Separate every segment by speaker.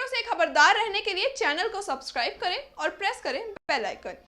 Speaker 1: खबरों से खबरदार रहने के लिए चैनल को सब्सक्राइब करें और प्रेस करें बेल आइकन।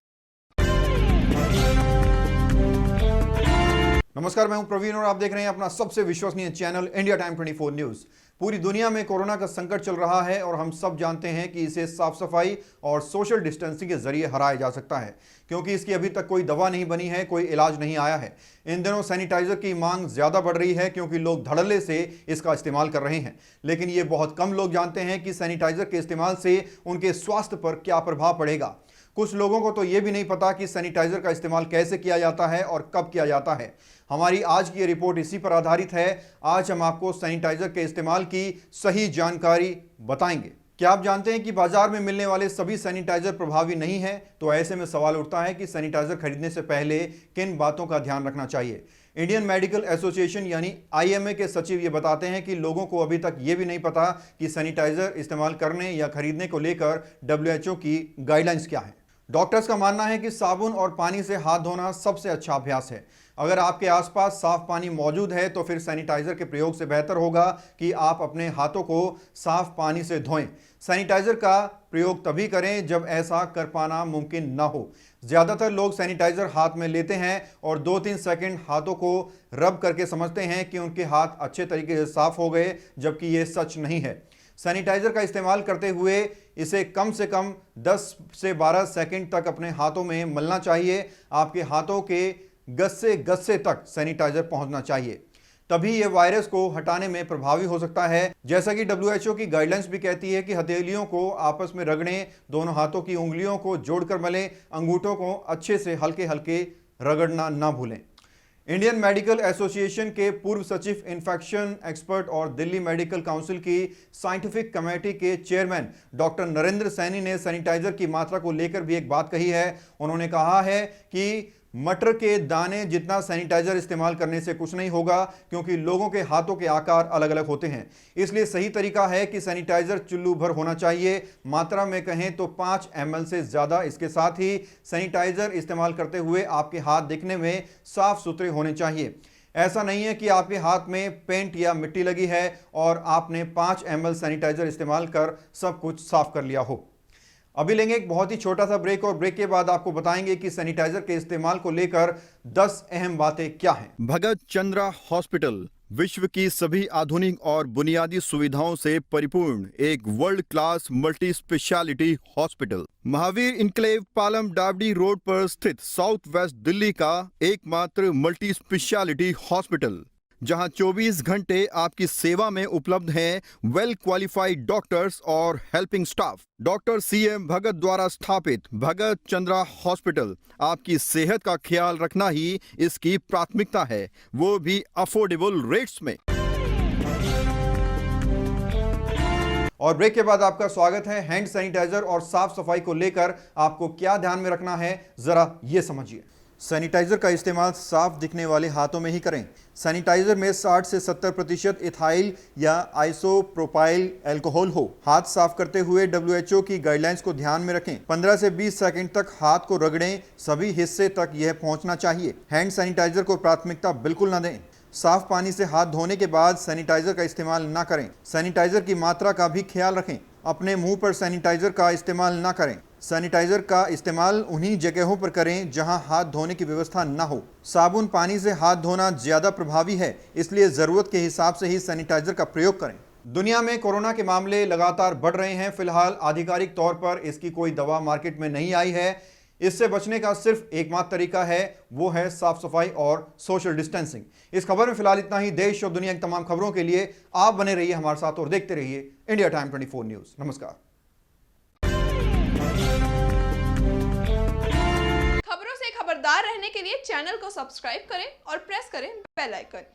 Speaker 2: नमस्कार, मैं हूं प्रवीण और आप देख रहे हैं अपना सबसे विश्वसनीय चैनल इंडिया टाइम 24 न्यूज। पूरी दुनिया में कोरोना का संकट चल रहा है और हम सब जानते हैं कि इसे साफ सफाई और सोशल डिस्टेंसिंग के जरिए हराया जा सकता है, क्योंकि इसकी अभी तक कोई दवा नहीं बनी है, कोई इलाज नहीं आया है। इन दिनों सैनिटाइजर की मांग ज्यादा बढ़ रही है क्योंकि लोग धड़ल्ले से इसका इस्तेमाल कर रहे हैं, लेकिन ये बहुत कम लोग जानते हैं कि सैनिटाइजर के इस्तेमाल से उनके स्वास्थ्य पर क्या प्रभाव पड़ेगा। कुछ लोगों को तो ये भी नहीं पता कि सैनिटाइजर का इस्तेमाल कैसे किया जाता है और कब किया जाता है। हमारी आज की ये रिपोर्ट इसी पर आधारित है। आज हम आपको सैनिटाइजर के इस्तेमाल की सही जानकारी बताएंगे। क्या आप जानते हैं कि बाजार में मिलने वाले सभी सैनिटाइजर प्रभावी नहीं है? तो ऐसे में सवाल उठता है कि सैनिटाइजर खरीदने से पहले किन बातों का ध्यान रखना चाहिए। इंडियन मेडिकल एसोसिएशन यानी IMA के सचिव ये बताते हैं कि लोगों को अभी तक ये भी नहीं पता कि सैनिटाइजर इस्तेमाल करने या खरीदने को लेकर WHO की गाइडलाइंस क्या है। डॉक्टर्स का मानना है कि साबुन और पानी से हाथ धोना सबसे अच्छा अभ्यास है। अगर आपके आसपास साफ पानी मौजूद है तो फिर सैनिटाइजर के प्रयोग से बेहतर होगा कि आप अपने हाथों को साफ पानी से धोएं। सैनिटाइजर का प्रयोग तभी करें जब ऐसा कर पाना मुमकिन न हो। ज़्यादातर लोग सैनिटाइजर हाथ में लेते हैं और 2-3 सेकंड हाथों को रब करके समझते हैं कि उनके हाथ अच्छे तरीके से साफ हो गए, जबकि ये सच नहीं है। सैनिटाइजर का इस्तेमाल करते हुए इसे कम से कम 10 से 12 सेकंड तक अपने हाथों में मलना चाहिए। आपके हाथों के गस्से तक सैनिटाइजर पहुंचना चाहिए, तभी यह वायरस को हटाने में प्रभावी हो सकता है। जैसा कि WHO की गाइडलाइंस भी कहती है कि हथेलियों को आपस में रगड़ें, दोनों हाथों की उंगलियों को जोड़कर मलें, अंगूठों को अच्छे से हल्के हल्के रगड़ना ना भूलें। इंडियन मेडिकल एसोसिएशन के पूर्व सचिव, इन्फेक्शन एक्सपर्ट और दिल्ली मेडिकल काउंसिल की साइंटिफिक कमेटी के चेयरमैन डॉक्टर नरेंद्र सैनी ने सैनिटाइजर की मात्रा को लेकर भी एक बात कही है। उन्होंने कहा है कि मटर के दाने जितना सैनिटाइजर इस्तेमाल करने से कुछ नहीं होगा, क्योंकि लोगों के हाथों के आकार अलग अलग होते हैं। इसलिए सही तरीका है कि सैनिटाइजर चुल्लू भर होना चाहिए। मात्रा में कहें तो 5 ml से ज़्यादा। इसके साथ ही सैनिटाइजर इस्तेमाल करते हुए आपके हाथ दिखने में साफ सुथरे होने चाहिए। ऐसा नहीं है कि आपके हाथ में पेंट या मिट्टी लगी है और आपने 5 ml सैनिटाइजर इस्तेमाल कर सब कुछ साफ कर लिया हो। अभी लेंगे एक बहुत ही छोटा सा ब्रेक और ब्रेक के बाद आपको बताएंगे कि सैनिटाइजर के इस्तेमाल को लेकर 10 अहम बातें क्या हैं। भगत चंद्रा हॉस्पिटल विश्व की सभी आधुनिक और बुनियादी सुविधाओं से परिपूर्ण एक world class multi speciality hospital, Mahavir enclave, Palam डावडी रोड पर स्थित साउथ वेस्ट दिल्ली का एकमात्र मल्टी स्पेशलिटी हॉस्पिटल, जहां 24 घंटे आपकी सेवा में उपलब्ध हैं वेल क्वालिफाइड डॉक्टर्स और हेल्पिंग स्टाफ। डॉक्टर CM भगत द्वारा स्थापित भगत चंद्रा हॉस्पिटल आपकी सेहत का ख्याल रखना ही इसकी प्राथमिकता है, वो भी अफोर्डेबल रेट्स में। और ब्रेक के बाद आपका स्वागत है। हैंड सैनिटाइजर और साफ सफाई को लेकर आपको क्या ध्यान में रखना है, जरा ये समझिए। सैनिटाइजर का इस्तेमाल साफ दिखने वाले हाथों में ही करें। सैनिटाइजर में 60 से 70% इथाइल या आइसोप्रोपाइल अल्कोहल हो। हाथ साफ करते हुए WHO की गाइडलाइंस को ध्यान में रखें। 15 से 20 सेकंड तक हाथ को रगड़ें, सभी हिस्से तक यह पहुंचना चाहिए। हैंड सैनिटाइजर को प्राथमिकता बिल्कुल न दें। साफ पानी से हाथ धोने के बाद सैनिटाइजर का इस्तेमाल ना करें। सैनिटाइजर की मात्रा का भी ख्याल रखें। अपने मुंह पर सैनिटाइजर का इस्तेमाल ना करें। सैनिटाइजर का इस्तेमाल उन्हीं जगहों पर करें जहां हाथ धोने की व्यवस्था ना हो। साबुन पानी से हाथ धोना ज्यादा प्रभावी है, इसलिए जरूरत के हिसाब से ही सैनिटाइजर का प्रयोग करें। दुनिया में कोरोना के मामले लगातार बढ़ रहे हैं। फिलहाल आधिकारिक तौर पर इसकी कोई दवा मार्केट में नहीं आई है। इससे बचने का सिर्फ एकमात्र तरीका है, वो है साफ सफाई और सोशल डिस्टेंसिंग। इस खबर में फिलहाल इतना ही। देश और दुनिया की तमाम खबरों के लिए आप बने रहिए हमारे साथ और देखते रहिए इंडिया टाइम 24 न्यूज। नमस्कार।
Speaker 1: खबरों से खबरदार रहने के लिए चैनल को सब्सक्राइब करें और प्रेस करें बेल आइकन।